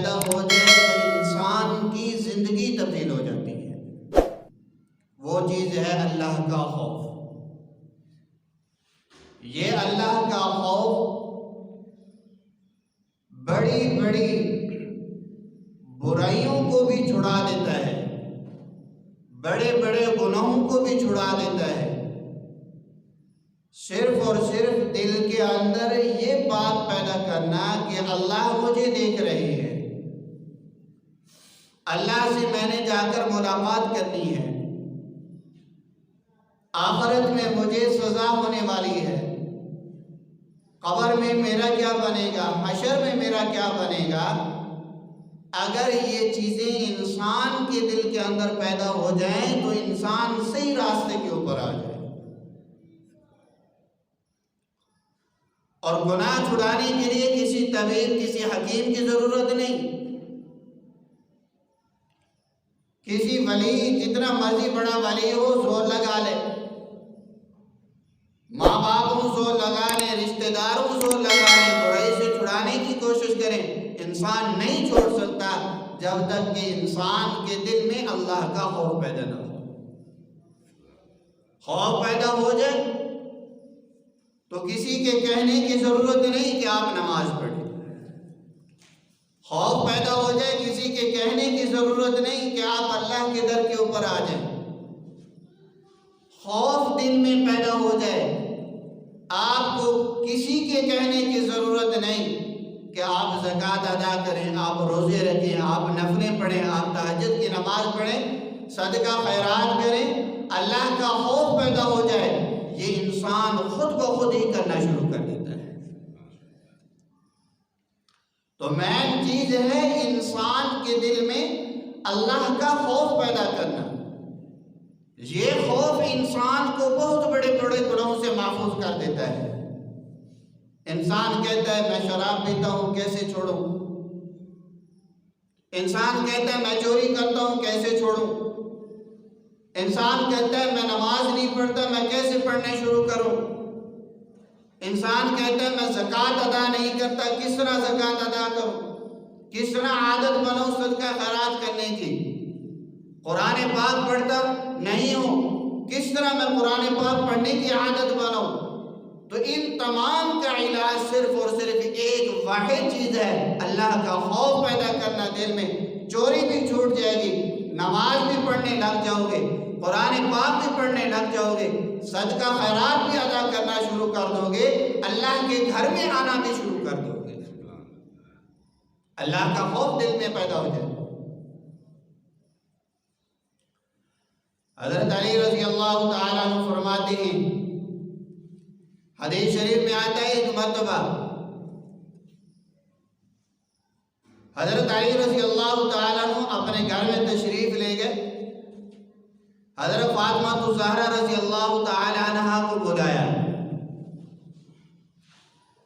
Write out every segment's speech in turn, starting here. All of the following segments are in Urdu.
پیدا ہو جائے تو انسان کی زندگی تبدیل ہو جاتی ہے، وہ چیز ہے اللہ کا خوف۔ یہ اللہ کا خوف بڑی بڑی برائیوں کو بھی چھڑا دیتا ہے، بڑے بڑے گناہوں کو بھی چھڑا دیتا ہے۔ صرف اور صرف دل کے اندر یہ بات پیدا کرنا کہ اللہ مجھے دیکھ رہی ہے، اللہ سے میں نے جا کر ملاقات کرنی ہے، آخرت میں مجھے سزا ہونے والی ہے، قبر میں میرا کیا بنے گا، حشر میں میرا کیا بنے گا۔ اگر یہ چیزیں انسان کے دل کے اندر پیدا ہو جائیں تو انسان صحیح راستے کے اوپر آ جائے، اور گناہ چھڑانے کے لیے کسی طبیب کسی حکیم کی ضرورت نہیں، کسی ولی جتنا مرضی بڑا ولی ہو زور لگا لے، ماں باپ زور لگا لیں، رشتہ داروں زور لگا لیں، برائی سے چھڑانے کی کوشش کریں، انسان نہیں چھوڑ سکتا جب تک کہ انسان کے دل میں اللہ کا خوف پیدا نہ ہو۔ خوف پیدا ہو جائے تو کسی کے کہنے کی ضرورت نہیں کہ آپ نماز پڑھیں، خوف پیدا ہو جائے کسی کے کہنے کی ضرورت نہیں کہ آپ اللہ کے در کے اوپر آ جائیں۔ خوف دل میں پیدا ہو جائے، آپ کو کسی کے کہنے کی ضرورت نہیں کہ آپ زکوٰۃ ادا کریں، آپ روزے رکھیں، آپ نفلیں پڑھیں، آپ تہجد کی نماز پڑھیں، صدقہ خیرات کریں۔ اللہ کا خوف پیدا ہو جائے، یہ انسان خود بخود ہی کرنا شروع کر دیتا ہے۔ تو مین چیز ہے انسان کے دل میں اللہ کا خوف پیدا کرنا۔ یہ خوف انسان کو بہت بڑے بڑے گناہوں سے محفوظ کر دیتا ہے۔ انسان کہتا ہے میں شراب پیتا ہوں کیسے چھوڑوں، انسان کہتا ہے میں چوری کرتا ہوں کیسے چھوڑوں، انسان کہتا ہے میں نماز نہیں پڑھتا میں کیسے پڑھنے شروع کروں، انسان کہتا ہے میں زکوٰۃ ادا نہیں کرتا کس طرح زکوٰۃ ادا کروں، کس طرح عادت بناؤں صدقہ خیرات کرنے کی، قرآن پاک پڑھتا نہیں ہوں کس طرح میں قرآن پاک پڑھنے کی عادت بناؤں۔ تو ان تمام کا علاج صرف اور صرف ایک واحد چیز ہے، اللہ کا خوف پیدا کرنا دل میں۔ چوری بھی چھوٹ جائے گی، نماز بھی پڑھنے لگ جاؤ گے، قرآن پاک بھی پڑھنے لگ جاؤ گے، صدقہ خیرات بھی ادا کرنا شروع کر دو گے، اللہ کے گھر میں آنا بھی شروع کر دو گے۔ اللہ کا خوف دل میں پیدا ہو جائے۔ حضرت علی رضی اللہ تعالیٰ عنہ فرماتے ہیں، حدیث شریف میں آتا ہے ایک مرتبہ حضرت علی رضی اللہ تعالیٰ عنہ اپنے گھر میں تشریف لے گئے، حضرت فاطمہ الزہرا رضی اللہ تعالیٰ عنہا کو بلایا۔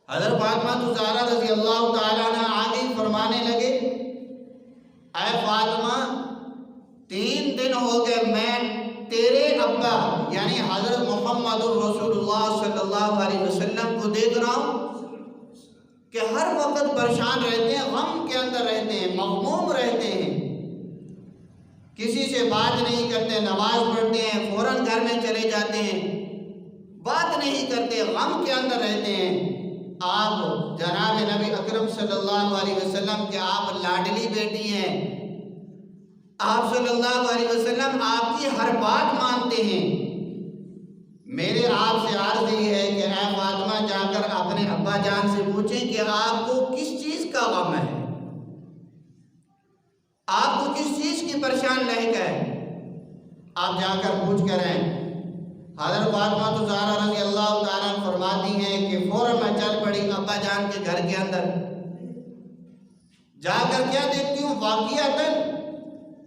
حضرت فاطمہ الزہرا رضی اللہ تعالیٰ عنہ آگے فرمانے لگے، اے فاطمہ 3 دن ہو گئے میں تیرے ابا یعنی حضرت محمد رسول اللہ صلی اللہ علیہ وسلم کو دیکھ رہا ہوں کہ ہر وقت پریشان رہتے ہیں، غم کے اندر رہتے ہیں، مغموم رہتے ہیں، کسی سے بات نہیں کرتے، نماز پڑھتے ہیں فوراً گھر میں چلے جاتے ہیں، بات نہیں کرتے، غم کے اندر رہتے ہیں۔ آپ جناب نبی اکرم صلی اللہ علیہ وسلم کے آپ لاڈلی بیٹی ہیں، آپ صلی اللہ علیہ وسلم آپ کی ہر بات مانتے ہیں، میرے آپ سے عرض یہ ہے کہ اے فاطمہ جا کر اپنے ابا جان سے پوچھیں کہ آپ کو کس چیز کا غم ہے، آپ کو کس چیز کی پریشان لہک ہے، آپ جا کر پوچھ کر آئیں۔ حضرت فاطمہ الزہرا رضی اللہ تعالیٰ عنہ فرماتی ہیں کہ فوراً میں چل پڑی ابا جان کے گھر کے اندر، جا کر کیا دیکھتی ہوں واقعتاً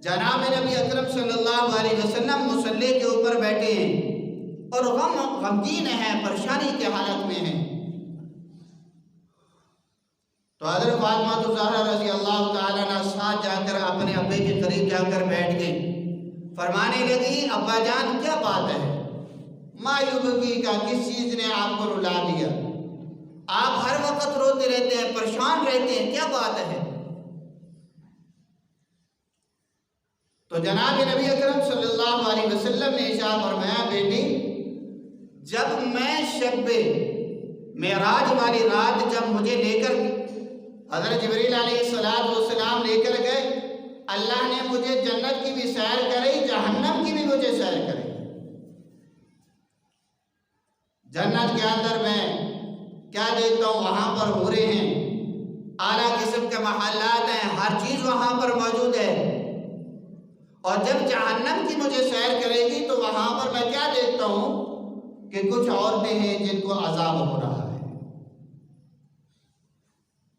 جناب نبی اکرم صلی اللہ علیہ وسلم مصلی کے اوپر بیٹھے ہیں اور غمگین ہیں، پریشانی کے حالت میں ہیں۔ تو حضرت فاطمہ الزہرا رضی اللہ تعالیٰ عنہ ساتھ جا کر اپنے ابے کے قریب جا کر بیٹھ گئیں، فرمانے لگی ابا جان کیا بات ہے، مایوبگی کا کس چیز نے آپ کو رلا دیا، آپ ہر وقت روتے رہتے ہیں، پریشان رہتے ہیں، کیا بات ہے؟ تو جناب نبی اکرم صلی اللہ علیہ وسلم نے ارشاد فرمایا بیٹی جب میں شب معراج والی رات جب مجھے لے کر حضرت جبریل علیہ السلام لے کر گئے اللہ نے مجھے جنت کی بھی سیر کرائی جہنم کی بھی مجھے سیر کرائی جنت کے اندر میں کیا دیکھتا ہوں وہاں پر حوریں ہیں اعلیٰ قسم کے محلات ہیں ہر چیز وہاں پر موجود ہے اور جب جہنم کی مجھے سیر کرے گی تو وہاں پر میں کیا دیکھتا ہوں کہ کچھ عورتیں ہیں جن کو عذاب ہو رہا ہے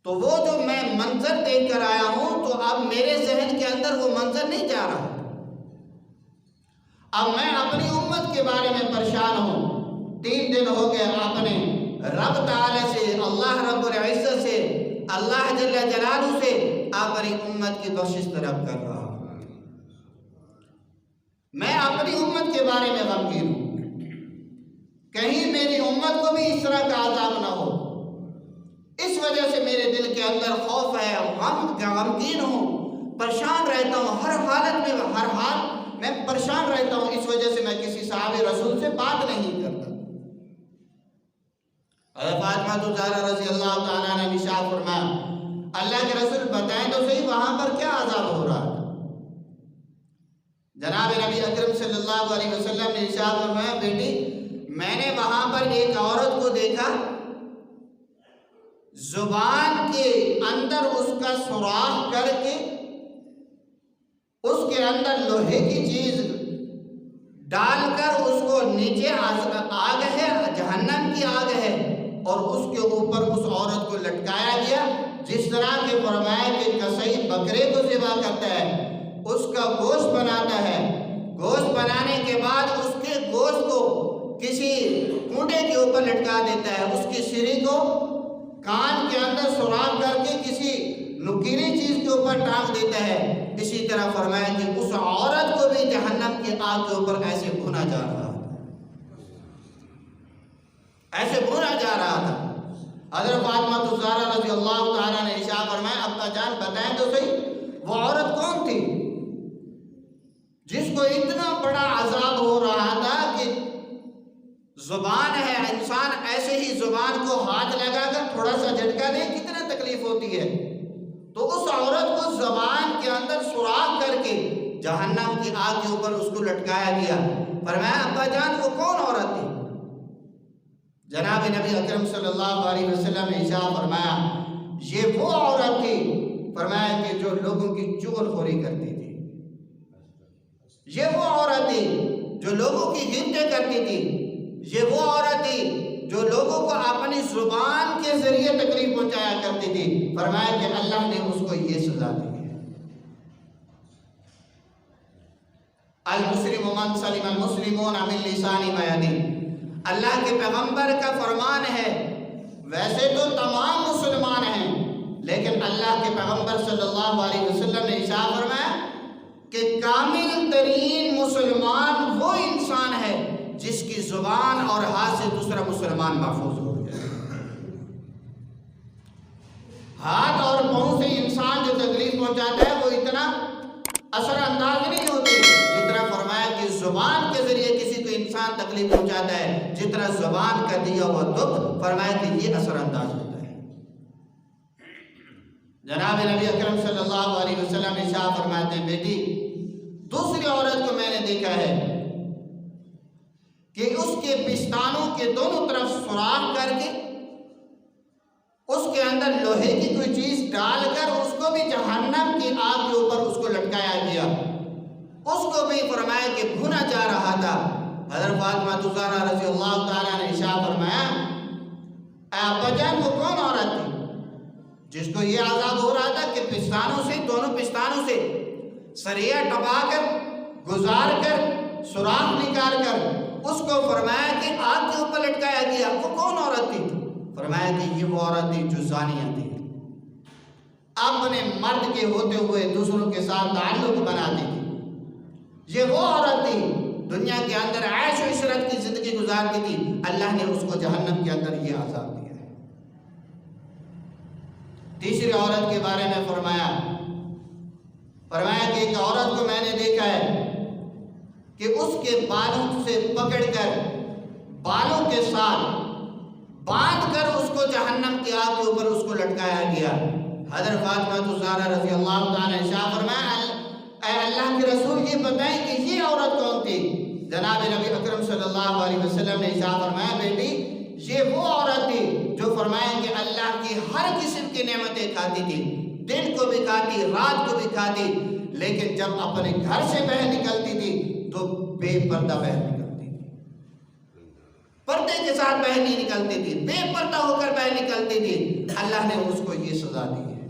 تو وہ جو میں منظر دیکھ کر آیا ہوں تو اب میرے ذہن کے اندر وہ منظر نہیں جا رہا اب میں اپنی امت کے بارے میں پریشان ہوں 3 دن ہو گئے اپنے رب تعالی سے اللہ رب العزت سے اللہ جل جلالہ سے اپنی امت کی کوشش طلب کر رہا ہوں میں اپنی امت کے بارے میں غمگین ہوں کہیں میری امت کو بھی اس طرح کا عذاب نہ ہو اس وجہ سے میرے دل کے اندر خوف ہے غمگین ہوں پریشان رہتا ہوں ہر حالت میں ہر حال میں پریشان رہتا ہوں اس وجہ سے میں کسی صحابی رسول سے بات نہیں کرتا حضرت فاطمہ الزہرا رضی اللہ تعالیٰ نے ارشاد فرمایا اللہ کے رسول بتائیں تو صحیح وہاں پر کیا عذاب ہو رہا تھا جناب نبی اکرم صلی اللہ علیہ وسلم نے ارشاد فرمایا بیٹی میں نے وہاں پر ایک عورت کو دیکھا زبان کے اندر اس کا سوراخ کر کے اس کے اندر لوہے کی چیز ڈال کر اس کو نیچے آگ ہے جہنم کی آگ ہے اور اس کے اوپر اس عورت کو لٹکایا گیا جس طرح کہ فرمایا کہ کسائی بکرے کو ذبح کرتا ہے اس کا گوشت بناتا ہے گوشت بنانے کے بعد اس کے گوشت کو کسی کونڈے کے اوپر لٹکا دیتا ہے اس کی سری کو کان کے اندر سوراخ کر کے کسی نکیلی چیز کے اوپر ٹانگ دیتا ہے اسی طرح فرمایا کہ اس عورت کو بھی جہنم کی آگ کے اوپر ایسے بھونا جا رہا تھا ایسے بھونا جا رہا تھا حضرت فاطمہ الزہرا رضی اللہ تعالیٰ نے ارشاد فرمایا ابا جان بتائیں تو صحیح وہ عورت کون تھی جس کو اتنا بڑا عذاب ہو رہا تھا کہ زبان ہے انسان ایسے ہی زبان کو ہاتھ لگا کر تھوڑا سا جھٹکا دے کتنا تکلیف ہوتی ہے تو اس عورت کو زبان کے اندر سوراخ کر کے جہنم کی آگ کے اوپر اس کو لٹکایا گیا فرمایا ابا جان وہ کون عورت تھی جناب نبی اکرم صلی اللہ علیہ وسلم نے ارشاد فرمایا یہ وہ عورت تھی فرمایا کہ جو لوگوں کی چغل خوری کرتی تھی یہ وہ عورت تھی جو لوگوں کی غیبتیں کرتی تھی یہ وہ عورت تھی جو لوگوں کو اپنی زبان کے ذریعے تکلیف پہنچایا کرتی تھی فرمایا کہ اللہ نے اس کو یہ سزا دی ہے المسلم من سلم المسلمون من لسانه ويده اللہ کے پیغمبر کا فرمان ہے ویسے تو تمام مسلمان ہیں لیکن اللہ کے پیغمبر صلی اللہ علیہ وسلم نے ارشاد فرمایا کہ کامل ترین مسلمان وہ انسان ہے جس کی زبان اور ہاتھ سے دوسرا مسلمان محفوظ ہو جائے ہاتھ اور پاؤں سے انسان جو تکلیف پہنچاتا ہے وہ اتنا اثر انداز نہیں ہوتی جتنا فرمایا کہ زبان کے ذریعے کسی کو انسان تکلیف پہنچاتا ہے جتنا زبان کا دیا ہوا دکھ فرمایا کہ یہ اثر انداز ہوتا ہے جناب نبی اکرم صلی اللہ علیہ وسلم ارشاد فرماتے ہیں بیٹی دوسری عورت کو میں نے دیکھا ہے کہ اس کے پستانوں کے دونوں طرف سوراخ کر کے اس کے اندر لوہے کی کوئی چیز ڈال کر اس کو بھی جہنم کی آگ کے اوپر اس کو لٹکایا گیا اس کو بھی فرمایا کہ بھونا جا رہا تھا حضرت فاطمہ الزہرا رضی اللہ تعالیٰ نے ارشاد فرمایا اے ابا جان وہ کون عورت تھی جس کو یہ عذاب ہو رہا تھا کہ پستانوں سے دونوں پستانوں سے سریا ٹپا کر گزار کر سوراخ نکال کر اس کو فرمایا کہ آگ کے اوپر لٹکایا گیا وہ کون عورت تھی فرمایا کہ یہ وہ عورت تھی جو زانیہ تھی اپنے مرد کے ہوتے ہوئے دوسروں کے ساتھ تعلق بناتی تھی یہ وہ عورت تھی دنیا کے اندر عیش و عشرت کی زندگی گزارتی تھی اللہ نے اس کو جہنم کے اندر یہ عذاب دیا ہے تیسری عورت کے بارے میں فرمایا فرمایا کہ ایک عورت کو میں نے دیکھا ہے کہ اس کے بالوں سے پکڑ کر بالوں کے ساتھ باندھ کر اس کو جہنم کی آگ کے اوپر اس کو لٹکایا گیا۔ حضرت فاطمہ الزہرا رضی اللہ تعالیٰ عنہا فرمایا اے اللہ کے رسول یہ بتائیں کہ یہ عورت کون تھی؟ جناب نبی اکرم صلی اللہ علیہ وسلم نے ارشاد فرمایا بیٹی یہ وہ عورت تھی جو فرمایا کہ اللہ کی ہر قسم کی نعمتیں کھاتی تھی، دن کو بھی کھاتی رات کو بھی کھاتی، لیکن جب اپنے گھر سے باہر نکلتی تھی تو بے پردہ باہر نکلتی تھی، پردے کے ساتھ باہر نہیں نکلتی تھی، بے پردہ ہو کر باہر نکلتی تھی۔ اللہ نے اس کو یہ سزا دی ہے۔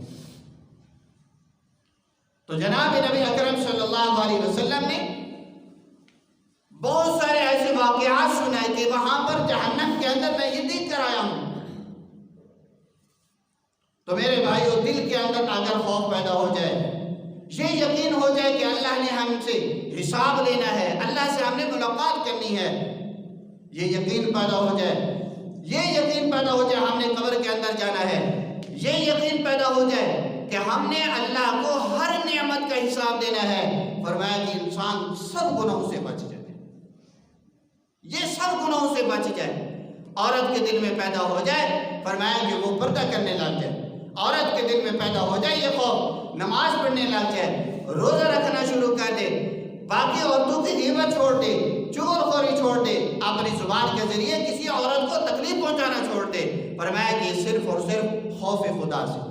تو جناب نبی اکرم صلی اللہ علیہ وسلم نے بہت سارے ایسے واقعات سنائے کہ وہاں پر جہنم کے اندر میں یہ دیکھ کر آیا ہوں۔ تو میرے بھائیو دل کے اندر اگر خوف پیدا ہو جائے، یہ یقین ہو جائے کہ اللہ نے ہم سے حساب لینا ہے، اللہ سے ہم نے ملاقات کرنی ہے، یہ یقین پیدا ہو جائے، یہ یقین پیدا ہو جائے ہم نے قبر کے اندر جانا ہے، یہ یقین پیدا ہو جائے کہ ہم نے اللہ کو ہر نعمت کا حساب دینا ہے، فرمایا کہ انسان سب گناہوں سے بچ جائے، یہ سب گناہوں سے بچ جائے۔ عورت کے دل میں پیدا ہو جائے فرمایا کہ وہ پردہ کرنے لگ جائے، عورت کے دل میں پیدا ہو جائے یہ خوف، نماز پڑھنے لگ جائے، روزہ رکھنا شروع کر دے، باقی عورتوں کی غیبت چھوڑ دے، چغل خوری چھوڑ دے، اپنی زبان کے ذریعے کسی عورت کو تکلیف پہنچانا چھوڑ دے، فرمایا کہ صرف اور صرف خوف خدا سے۔